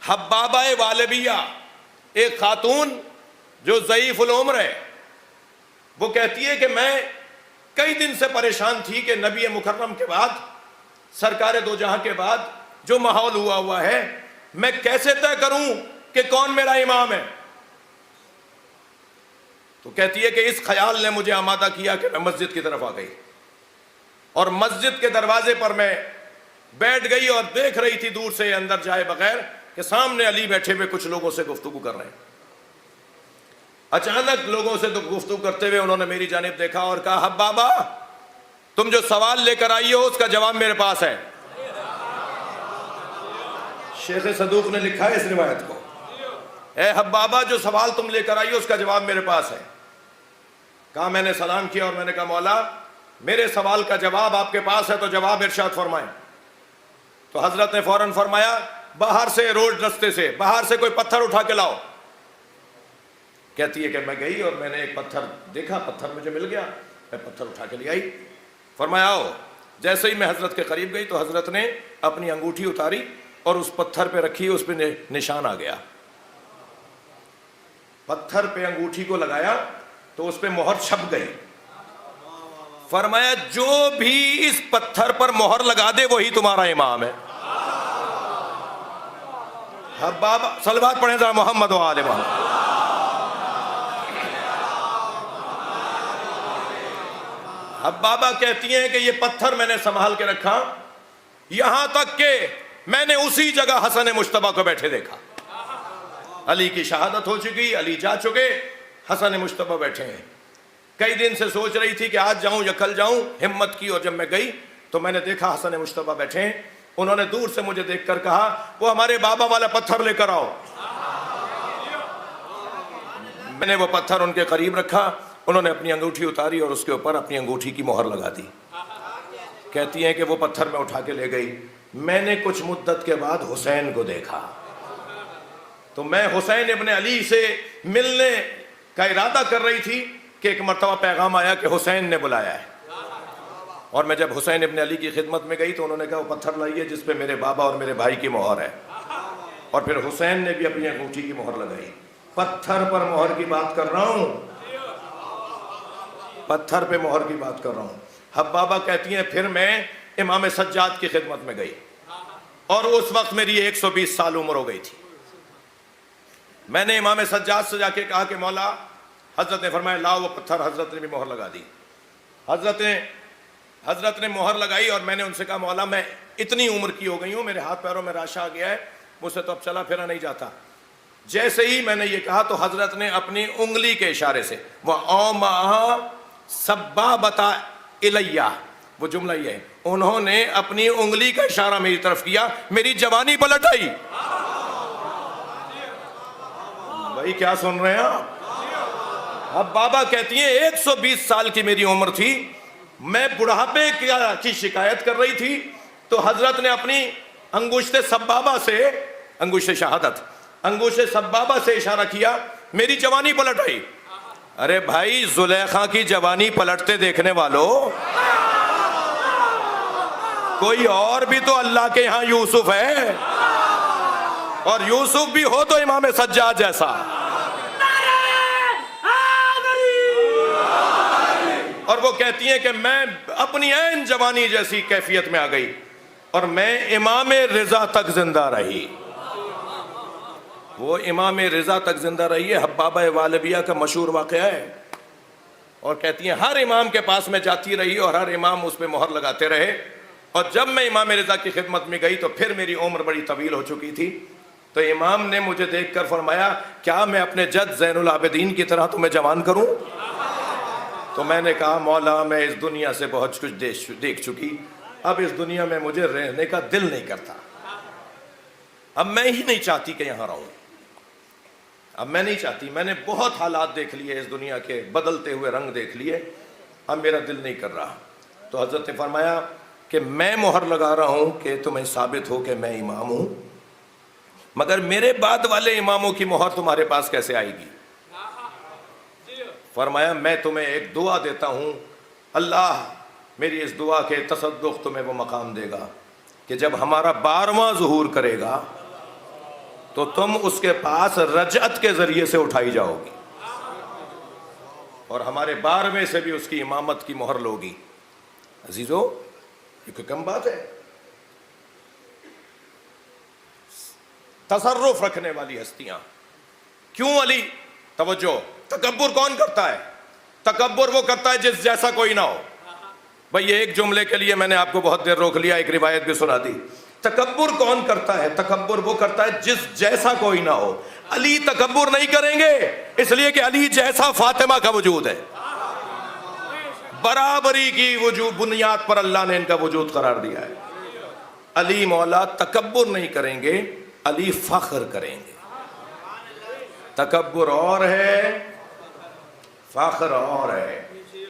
حبابہ والبیہ، ایک خاتون جو ضعیف العمر ہے، وہ کہتی ہے کہ میں کئی دن سے پریشان تھی کہ نبی مکرم کے بعد، سرکار دو جہاں کے بعد جو ماحول ہوا ہے، میں کیسے طے کروں کہ کون میرا امام ہے؟ تو کہتی ہے کہ اس خیال نے مجھے آمادہ کیا کہ میں مسجد کی طرف آ گئی، اور مسجد کے دروازے پر میں بیٹھ گئی اور دیکھ رہی تھی دور سے اندر جائے بغیر کہ سامنے علی بیٹھے ہوئے کچھ لوگوں سے گفتگو کر رہے ہیں۔ اچانک لوگوں سے تو گفتگو کرتے ہوئے انہوں نے میری جانب دیکھا اور کہا حبابہ تم جو سوال لے کر آئی ہو اس کا جواب میرے پاس ہے۔ شیخ صدوق نے لکھا ہے اس روایت کو، اے حبابہ جو سوال تم لے کر آئی ہو اس کا جواب میرے پاس ہے۔ کہا میں نے سلام کیا اور میں نے کہا مولا میرے سوال کا جواب آپ کے پاس ہے تو جواب ارشاد فرمائیں۔ تو حضرت نے فوراً فرمایا باہر سے روڈ رستے سے باہر سے کوئی پتھر اٹھا کے لاؤ۔ کہتی ہے کہ میں گئی اور میں نے ایک پتھر دیکھا، پتھر مجھے مل گیا، میں پتھر اٹھا کے لے آئی۔ فرمایا آؤ۔ جیسے ہی میں حضرت کے قریب گئی تو حضرت نے اپنی انگوٹھی اتاری اور اس پتھر پہ رکھی، اس پہ نشان آ گیا۔ پتھر پہ انگوٹھی کو لگایا تو اس پہ مہر چھپ گئی۔ فرمایا جو بھی اس پتھر پر مہر لگا دے وہی تمہارا امام ہے۔ حبابہ صلوات پڑھیں ذرا محمد و آل محمد۔ حبابہ کہتی ہیں کہ یہ پتھر میں نے سنبھال کے رکھا یہاں تک کہ میں نے اسی جگہ حسن مجتبیٰ کو بیٹھے دیکھا۔ علی کی شہادت ہو چکی، علی جا چکے، حسن مجتبیٰ بیٹھے ہیں۔ کئی دن سے سوچ رہی تھی کہ آج جاؤں یا کل جاؤں، ہمت کی اور جب میں گئی تو میں نے دیکھا حسن مجتبیٰ بیٹھے ہیں۔ انہوں نے دور سے مجھے دیکھ کر کہا وہ ہمارے بابا والا پتھر لے کر آؤ۔ میں نے وہ پتھر ان کے قریب رکھا، انہوں نے اپنی انگوٹھی اتاری اور اس کے اوپر اپنی انگوٹھی کی مہر لگا دی۔ کہتی ہیں کہ وہ پتھر میں اٹھا کے لے گئی۔ میں نے کچھ مدت کے بعد حسین کو دیکھا تو میں حسین ابن علی سے ملنے کا ارادہ کر رہی تھی کہ ایک مرتبہ پیغام آیا کہ حسین نے بلایا ہے، اور میں جب حسین ابن علی کی خدمت میں گئی تو انہوں نے کہا وہ پتھر لائیے جس پہ میرے بابا اور میرے بھائی کی مہر ہے، اور پھر حسین نے بھی اپنی انگوٹھی کی مہر لگائی۔ پتھر پر مہر کی بات کر رہا ہوں، پتھر پہ مہر کی بات کر رہا ہوں۔ حبابہ کہتی ہیں پھر میں امام سجاد کی خدمت میں گئی اور اس وقت میری 120 سال عمر ہو گئی تھی۔ میں نے امام سجاد سے جا کے کہا کہ مولا، حضرت نے فرمایا لاؤ وہ پتھر، حضرت نے بھی مہر لگا دی۔ حضرت نے مہر لگائی اور میں نے ان سے کہا مولا میں اتنی عمر کی ہو گئی ہوں، میرے ہاتھ پیروں میں راشا آ گیا ہے، مجھ سے تو اب چلا پھرا نہیں جاتا۔ جیسے ہی میں نے یہ کہا تو حضرت نے اپنی انگلی کے اشارے سے وَأَوْمَعَ سَبَّابَتَ إِلَيَّ، وہ جملہ یہ ہے، انہوں نے اپنی انگلی کا اشارہ میری طرف کیا، میری جوانی پلٹ آئی۔ بھائی کیا سن رہے ہیں آپ؟ اب بابا کہتی ہیں 120 سال کی میری عمر تھی، میں بڑھاپے کی شکایت کر رہی تھی تو حضرت نے اپنی انگشت سبابہ سے، انگشت شہادت، انگشت سبابہ سے اشارہ کیا، میری جوانی پلٹ آئی۔ ارے بھائی زلیخا کی جوانی پلٹتے دیکھنے والوں، کوئی اور بھی تو اللہ کے یہاں یوسف ہے، اور یوسف بھی ہو تو امام سجاد جیسا۔ اور وہ کہتی ہیں کہ میں اپنی عین جوانی جیسی کیفیت میں آ گئی اور میں امام رضا تک زندہ رہی۔ وہ امام رضا تک زندہ رہی ہے، حبابہ والبیہ کا مشہور واقعہ ہے، اور کہتی ہیں ہر امام کے پاس میں جاتی رہی اور ہر امام اس پہ مہر لگاتے رہے، اور جب میں امام رضا کی خدمت میں گئی تو پھر میری عمر بڑی طویل ہو چکی تھی، تو امام نے مجھے دیکھ کر فرمایا کیا میں اپنے جد زین العابدین کی طرح تمہیں جوان کروں؟ تو میں نے کہا مولا میں اس دنیا سے بہت کچھ دیکھ چکی، اب اس دنیا میں مجھے رہنے کا دل نہیں کرتا، اب میں ہی نہیں چاہتی کہ یہاں رہوں، اب میں نہیں چاہتی، میں نے بہت حالات دیکھ لیے اس دنیا کے، بدلتے ہوئے رنگ دیکھ لیے، اب میرا دل نہیں کر رہا۔ تو حضرت نے فرمایا کہ میں مہر لگا رہا ہوں کہ تمہیں ثابت ہو کہ میں امام ہوں، مگر میرے بعد والے اماموں کی مہر تمہارے پاس کیسے آئے گی؟ فرمایا میں تمہیں ایک دعا دیتا ہوں، اللہ میری اس دعا کے تصدق تمہیں وہ مقام دے گا کہ جب ہمارا 12واں ظہور کرے گا تو تم اس کے پاس رجعت کے ذریعے سے اٹھائی جاؤ گی اور ہمارے 12ویں سے بھی اس کی امامت کی مہر لوگی. عزیزو یہ کوئی کم بات ہے؟ تصرف رکھنے والی ہستیاں. کیوں علی؟ توجہ. تکبر کون کرتا ہے؟ تکبر وہ کرتا ہے جس جیسا کوئی نہ ہو. بھئی ایک جملے کے لیے میں نے آپ کو بہت دیر روک لیا, ایک روایت بھی سنا دی. تکبر کون کرتا ہے؟ تکبر وہ کرتا ہے جس جیسا کوئی نہ ہو. علی تکبر نہیں کریں گے اس لیے کہ علی جیسا فاطمہ کا وجود ہے. برابری کی وجود بنیاد پر اللہ نے ان کا وجود قرار دیا ہے. علی مولا تکبر نہیں کریں گے, علی فخر کریں گے. تکبر اور ہے, فخر اور ہے.